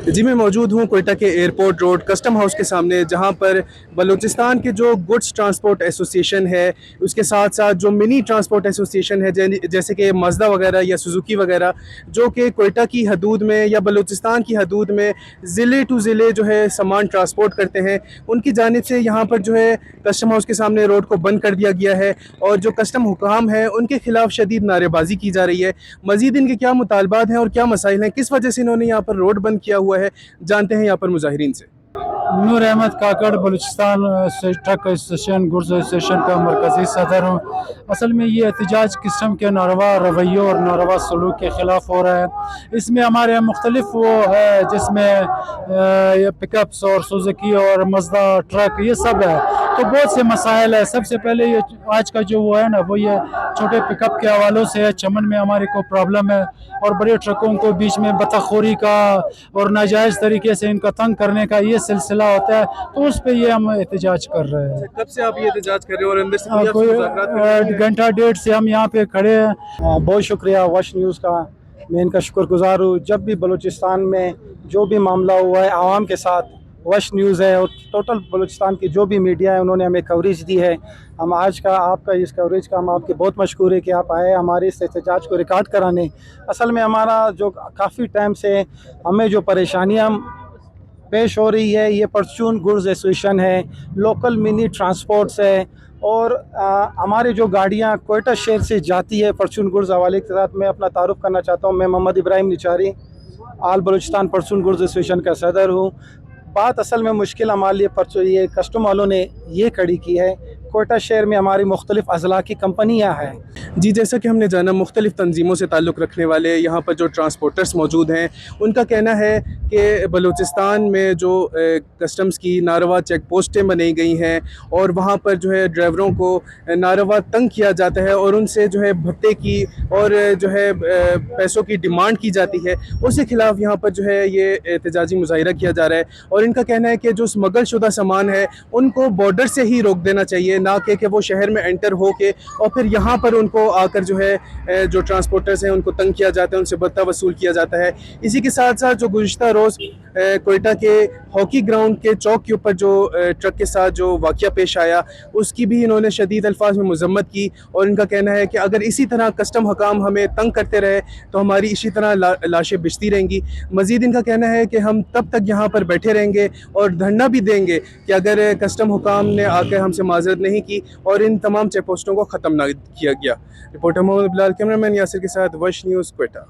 जी, मैं मौजूद हूँ कोयटा के एयरपोर्ट रोड कस्टम हाउस के सामने, जहाँ पर बलूचिस्तान के जो गुड्स ट्रांसपोर्ट एसोसिएशन है, उसके साथ साथ जो मिनी ट्रांसपोर्ट एसोसिएशन है, जैसे कि मज़दा वगैरह या सुजुकी वगैरह, जो कि कोयटा की हदूद में या बलूचिस्तान की हदूद में ज़िले टू ज़िले जो है सामान ट्रांसपोर्ट करते हैं, उनकी जानिब से यहाँ पर जो है कस्टम हाउस के सामने रोड को बंद कर दिया गया है और जो कस्टम हुकाम है उनके खिलाफ शदीद नारेबाजी की जा रही है। मज़ीद इनके क्या मुतालबात हैं और क्या मसाइल हैं, किस वजह से इन्होंने यहाँ पर रोड बंद किया हुआ है, जानते हैं यहाँ पर मुजाहिरीन से। Noor Ahmed Kakar Balochistan truck association goods association का मरकज़ी सदर हूँ। असल में ये एहतजाज किस्म के नारवा रवैयों और नारवा सलूक के ख़िलाफ़ हो रहा है। इसमें हमारे यहाँ मुख्तलिफ वो है जिसमें पिकअप्स और सुजुकी और मज़दा ट्रक ये सब है, तो बहुत से मसाइल है। सबसे पहले ये आज का जो वो है ना, वो ये छोटे पिकअप के हवालों से है। चमन में हमारे को प्रॉब्लम है और बड़े ट्रकों को बीच में बतखोरी का और नाजायज़ तरीके से इनका तंग करने का ये सिलसिला होता है, तो उस पे ये हम एहतजाज कर रहे हैं। कब से आप ये एहतजाज कर रहे हो और अंदर से कोई घंटा डेढ़ से हम यहाँ पे खड़े हैं। बहुत शुक्रिया वश न्यूज़ का, मैं इनका शुक्रगुजार हूँ। जब भी बलूचिस्तान में जो भी मामला हुआ है आवाम के साथ, वश न्यूज़ है और टोटल बलूचिस्तान की जो भी मीडिया है उन्होंने हमें कवरेज दी है। हम आज का आपका इस कवरेज का हम आपके बहुत मशकूर है कि आप आए हमारे इस एहतजाज को रिकॉर्ड कराने। असल में हमारा जो काफ़ी टाइम से हमें जो परेशानियाँ पेश हो रही है, ये परचून गुड्स एसोसिएशन है, लोकल मिनी ट्रांसपोर्ट्स है और हमारी जो गाड़ियाँ कोयटा शहर से जाती है परचून गुड्स हवाले के साथ मैं अपना तारुफ करना चाहता हूँ। मैं मोहम्मद इब्राहिम निचारी आल बलूचिस्तान परचून गुड्स एसोसिएशन का सदर हूँ। बात असल में मुश्किल हमारे लिए ये कस्टम वालों ने ये खड़ी की है। कोयटा शहर में हमारी मुख्तलिफ अज़ला की कंपनियाँ हैं। जी, जैसा कि हमने जाना मुख्तलिफ तंजीमों से ताल्लुक़ रखने वाले यहाँ पर जो ट्रांसपोर्टर्स मौजूद हैं, उनका कहना है कि बलूचिस्तान में जो कस्टम्स की नारवा चेक पोस्टें बनाई गई हैं और वहाँ पर जो है ड्राइवरों को नारवा तंग किया जाता है और उनसे जो है भत्ते की और जो है पैसों की डिमांड की जाती है, उसके ख़िलाफ़ यहाँ पर जो है ये एहतजाजी मुज़ाहिरा किया जा रहा है। और इनका कहना है कि जो स्मगल शुदा सामान है उनको बॉर्डर से ही रोक देना चाहिए, ना कि वो शहर में एंटर हो के और फिर यहाँ पर उनको आकर जो है जो ट्रांसपोर्टर्स हैं उनको तंग किया जाता है, उनसे भत्ता वसूल किया जाता है। इसी के साथ साथ जो गुज़िश्ता रोज़ कोयटा के हॉकी ग्राउंड के चौक के ऊपर जो ट्रक के साथ जो वाक़या पेश आया, उसकी भी इन्होंने शदीद अल्फाज में मज़म्मत की और इनका कहना है कि अगर इसी तरह कस्टम हकाम हमें तंग करते रहे तो हमारी इसी तरह लाशें बिछती रहेंगी। मज़ीद इनका कहना है कि हम तब तक यहाँ पर बैठे रहेंगे और धरना भी देंगे कि अगर कस्टम हुकाम ने आकर हमसे माज़रत नहीं की और इन तमाम चेक पोस्टों को ख़त्म ना किया गया। रिपोर्टर मोहम्मद बिलाल, कैमरामैन यासिर के साथ वश न्यूज़ कोयटा।